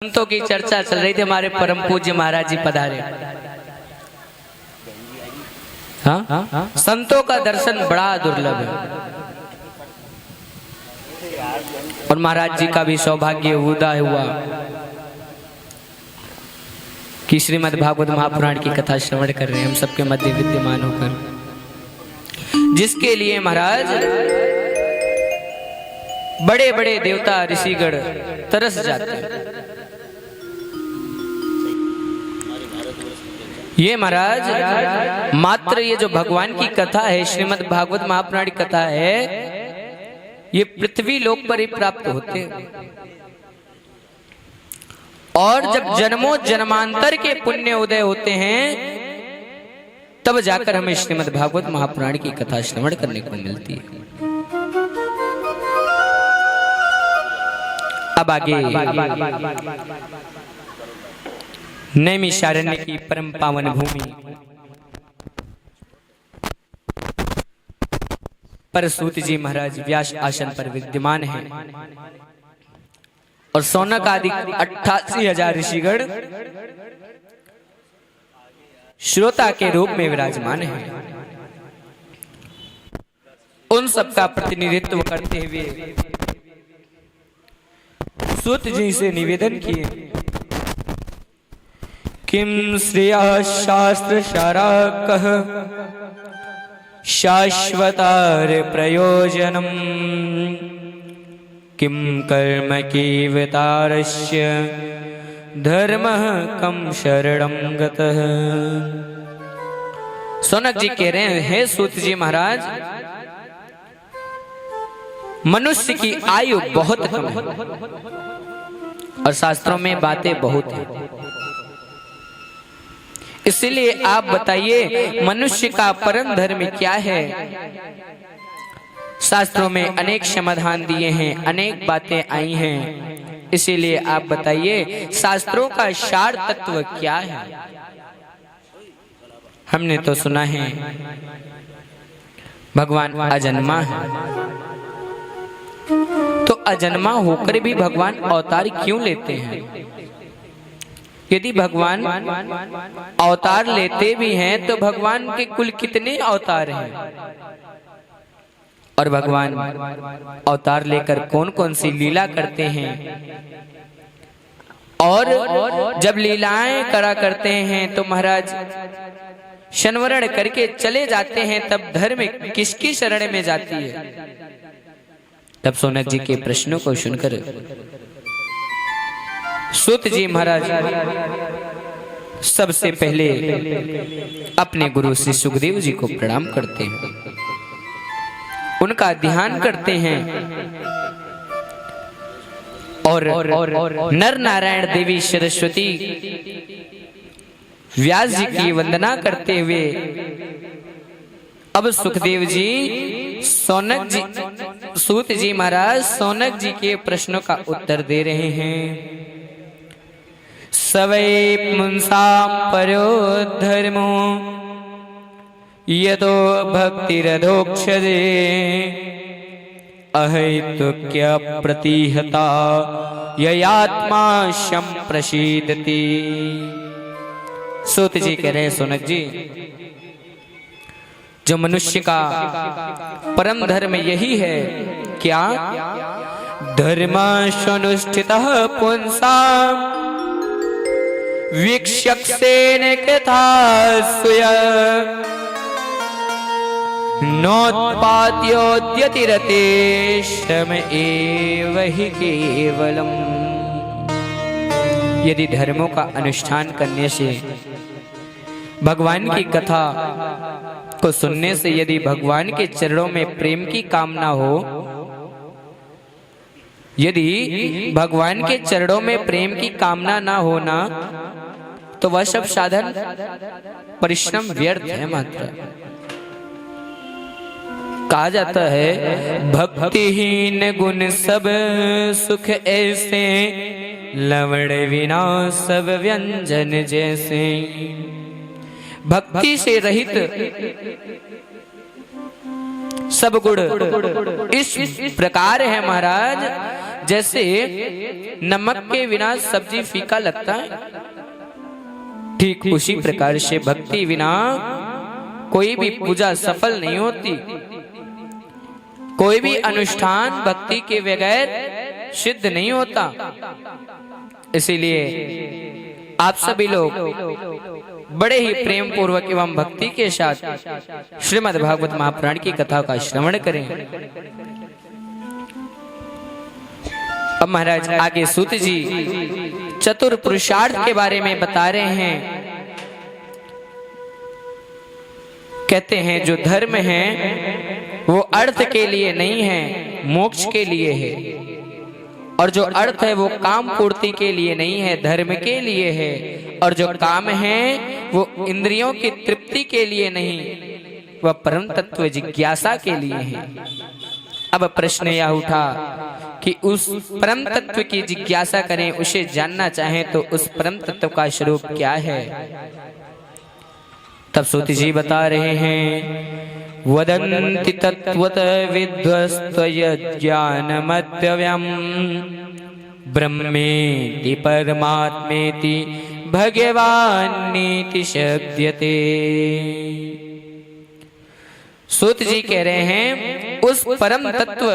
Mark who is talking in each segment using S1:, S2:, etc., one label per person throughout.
S1: संतों की चर्चा चल रही थी, हमारे परम पूज्य महाराज जी पधारे। हाँ, संतों का दर्शन बड़ा दुर्लभ है और महाराज जी का भी सौभाग्य उदय हुआ कि श्रीमद् भागवत महापुराण की कथा श्रवण कर रहे हैं हम सबके मध्य विद्यमान होकर, जिसके लिए महाराज बड़े बड़े देवता ऋषिगण तरस जाते हैं। ये महाराज मात्र ये जो भगवान की कथा है, श्रीमद् भागवत महापुराण की कथा है, ये पृथ्वी लोक पर ही प्राप्त होते हैं और जब जन्मों जन्मांतर के पुण्य उदय होते हैं तब जाकर हमें श्रीमद् भागवत महापुराण की कथा श्रवण करने को मिलती है। अब आगे नैमिषारण्य की परम पावन भूमि पर सूत जी महाराज व्यास आसन पर विद्यमान हैं और सौनक आदि 88,000 ऋषिगण श्रोता के रूप में विराजमान हैं। उन सबका प्रतिनिधित्व करते हुए सूत जी से निवेदन किए, किम श्रेया शास्त्र सारा कह शाश्वतार प्रयोजनम किम कर्म कीवतारस्य धर्मः कम शरणं गतः। सौनक जी कह रहे हैं, सूत जी महाराज, मनुष्य की आयु बहुत कम है और शास्त्रों में बातें बहुत हैं, इसलिए आप बताइए मनुष्य का परम धर्म क्या है। शास्त्रों में अनेक समाधान दिए हैं, अनेक बातें आई हैं, इसीलिए आप बताइए शास्त्रों का सार तत्व क्या है। हमने तो सुना है भगवान अजन्मा है, तो अजन्मा होकर भी भगवान अवतार क्यों लेते हैं? यदि भगवान अवतार लेते भी हैं तो भगवान के कुल कितने अवतार हैं और भगवान अवतार लेकर कौन कौन सी लीला करते हैं, और जब लीलाएं करा करते हैं तो महाराज शनवरण करके चले जाते हैं, तब धर्म किसकी शरण में जाती है? तब सौनक जी के प्रश्नों को सुनकर सूत जी महाराज सबसे पहले अपने गुरु श्री सुखदेव जी को प्रणाम करते हैं, उनका ध्यान करते हैं और नर नारायण देवी सरस्वती व्यास जी की वंदना करते हुए अब सुखदेव जी सौनक जी सूत जी महाराज सौनक जी के प्रश्नों का उत्तर दे रहे हैं। सवै पुंसां परो धर्मो यतो भक्तिरधोक्षजे अहैतुक्य प्रतिहता ययात्मा संप्रसीदति। सूत जी कह रहे हैं, सौनक जी, जो मनुष्य का परम धर्म यही है, क्या? धर्मानुष्ठितः पुंसां वीक्ष्यसेन कथा सुय नोत्पाद्योद्यतिरते श्रम एव हि केवलम। यदि धर्मों का अनुष्ठान करने से, भगवान की कथा को सुनने से यदि भगवान के चरणों में प्रेम की कामना हो, यदि भगवान के चरणों में प्रेम की कामना ना होना, तो वह सब साधन परिश्रम व्यर्थ है मात्र। कहा जाता है भक्तिहीन गुण सब सुख ऐसे, लवण विना सब व्यंजन जैसे। भक्ति से रहित सब गुण इस प्रकार है महाराज, जैसे नमक के बिना सब्जी फीका लगता है, ठीक उसी प्रकार से भक्ति बिना कोई भी पूजा सफल नहीं होती, कोई भी अनुष्ठान भक्ति के बगैर सिद्ध नहीं होता। इसीलिए आप सभी लोग बड़े ही प्रेम पूर्वक एवं भक्ति के साथ श्रीमद् भागवत महापुराण की कथा का श्रवण करें। अब महाराज आगे सूत जी चतुर पुरुषार्थ के बारे में बता रहे हैं। कहते हैं जो धर्म है वो अर्थ के लिए नहीं है, मोक्ष के लिए है, और जो अर्थ है वो काम पूर्ति के लिए नहीं है, धर्म के लिए है, और जो काम है वो इंद्रियों की तृप्ति के लिए नहीं, वह परम तत्व जिज्ञासा के लिए है। अब प्रश्न यह उठा कि उस परम तत्व की जिज्ञासा करें, उसे जानना चाहें तो उस परम तत्व का स्वरूप क्या है। तब सूत जी बता रहे हैं, वदन्ति तत्वत विद्वस्त्वय ज्ञानमद्यव्यम् ब्रह्मेति परमात्मेति भगवान्नीति शब्दते। सूत जी कह रहे हैं उस परम तत्व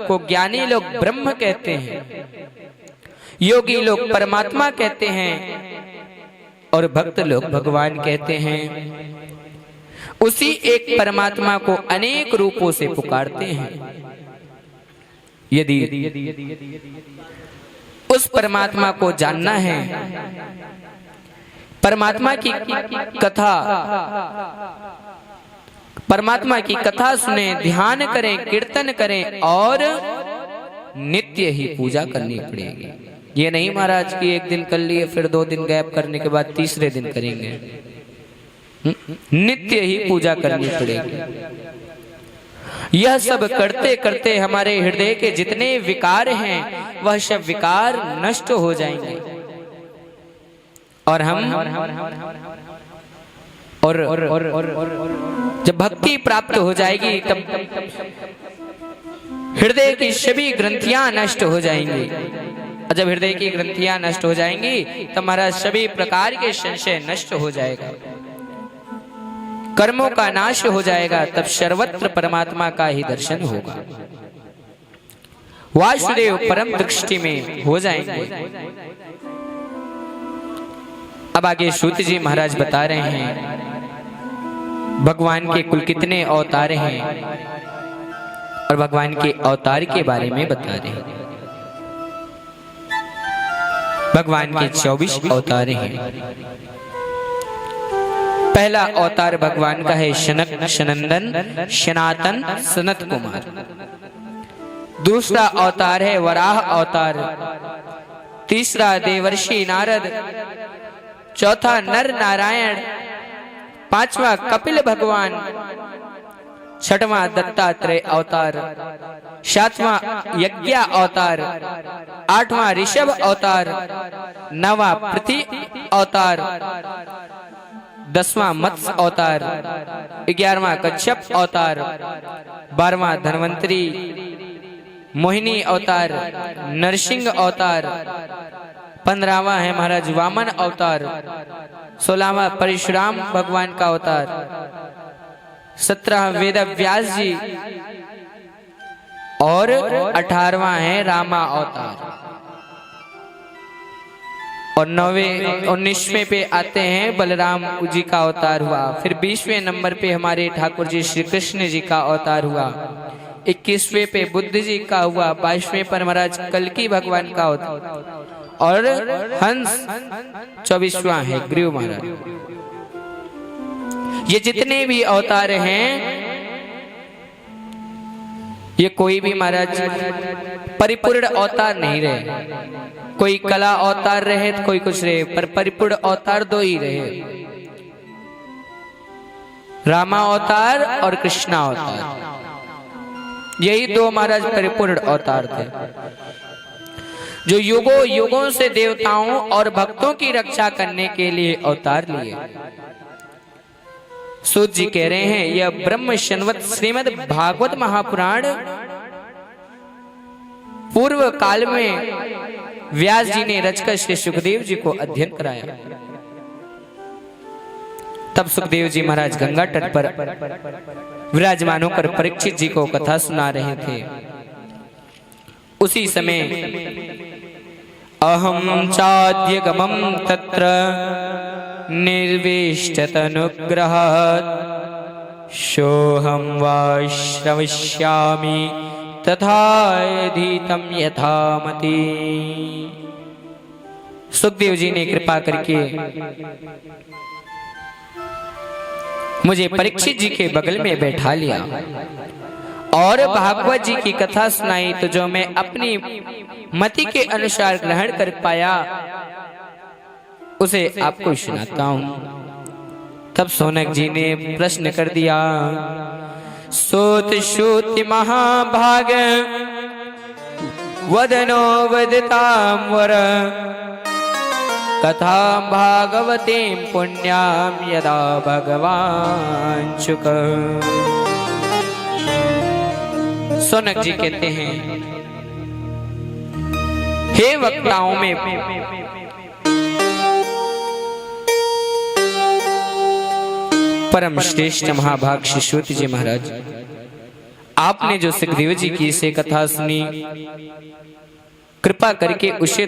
S1: को ज्ञानी लोग ब्रह्म कहते हैं, योगी लोग परमात्मा कहते हैं, और भक्त लोग भगवान कहते हैं। उसी एक परमात्मा को अनेक रूपों से पुकारते हैं। यदि उस परमात्मा को जानना है, परमात्मा की कथा सुने, ध्यान करें, कीर्तन करें, और नित्य ही पूजा करनी पड़ेगी। ये नहीं महाराज कि एक दिन कर लिए फिर 2 दिन गैप करने के बाद तीसरे दिन करेंगे। नित्य ही पूजा करनी पड़ेगी। यह सब करते करते हमारे हृदय के जितने विकार हैं वह सब विकार नष्ट हो जाएंगे, और हम जब भक्ति प्राप्त हो जाएगी तब हृदय की सभी ग्रंथियां नष्ट हो जाएंगी, और जब हृदय की ग्रंथियां नष्ट हो जाएंगी तब हमारा सभी प्रकार के संशय नष्ट हो जाएगा, कर्मों का नाश हो जाएगा, तब सर्वत्र परमात्मा का ही दर्शन होगा, वासुदेव परम दृष्टि में हो जाएंगे। अब आगे सूत जी महाराज बता रहे हैं भगवान के कुल कितने अवतार हैं, और भगवान के अवतार के बारे में बता रहे हैं। भगवान के 24 अवतार हैं। पहला अवतार भगवान का है शनक सनंदन सनातन सनत कुमार। दूसरा अवतार है वराह अवतार। तीसरा देवर्षि नारद। चौथा नर नारायण। पांचवा कपिल भगवान। छठवां दत्तात्रेय अवतार। सातवां यज्ञ अवतार। आठवां ऋषभ अवतार। नवा पृथ्वी अवतार। 10वां मत्स्य अवतार। 11वां कच्छप अवतार। 12वां धन्वंतरी मोहिनी अवतार। नरसिंह अवतार। 15वां है महाराज वामन अवतार। 16वां परशुराम भगवान का अवतार। 17वां वेद व्यास जी, और 18वां है रामा अवतार। और 19वें पे आते हैं बलराम जी का अवतार हुआ। फिर 20वें नंबर पे हमारे ठाकुर जी श्री कृष्ण जी का अवतार हुआ। 21वें पे बुद्ध जी का हुआ। 22वें पर महाराज कल्कि भगवान का अवतार, और हंस 24वां है ग्रीव महाराज। ये जितने भी अवतार हैं ये कोई भी महाराज परिपूर्ण अवतार नहीं रहे। कोई कला अवतार रहे तो कोई कुछ रहे, पर परिपूर्ण अवतार 2 ही रहे, रामा अवतार और कृष्णा अवतार। यही 2 महाराज परिपूर्ण अवतार थे, जो युगों युगों से देवताओं और भक्तों की रक्षा करने के लिए अवतार लिए। सूत जी कह रहे हैं यह ब्रह्म संवत श्रीमद् भागवत महापुराण पूर्व काल में व्यास जी ने रचकर श्री सुखदेव जी को अध्ययन कराया। तब सुखदेव जी महाराज गंगा तट पर विराजमान होकर परीक्षित जी को कथा सुना रहे थे। उसी समय अहम चाद्यगमं तत्र निर्विष्टत अनुग्रहात् सोहम वा श्रविष्यामि तथा यधीतं यथामति। सुखदेव जी ने कृपा करके मुझे परीक्षित जी के बगल में बैठा लिया और भागवत जी की कथा सुनाई। तो जो मैं अपनी मति के अनुसार ग्रहण कर पाया उसे आपको सुनाता हूं। तब सोनक जी ने प्रश्न कर दिया, सोत श्रुति महाभाग वदनो वदतांवर कथा भागवते पुण्याम यदा भगवान शुक। सोनक जी कहते हैं, हे वक्ताओं में परम श्रेष्ठ महाभाग श्री श्रुति जी महाराज, आपने जो सुखदेव जी की से कथा सुनी, कृपा करके उसे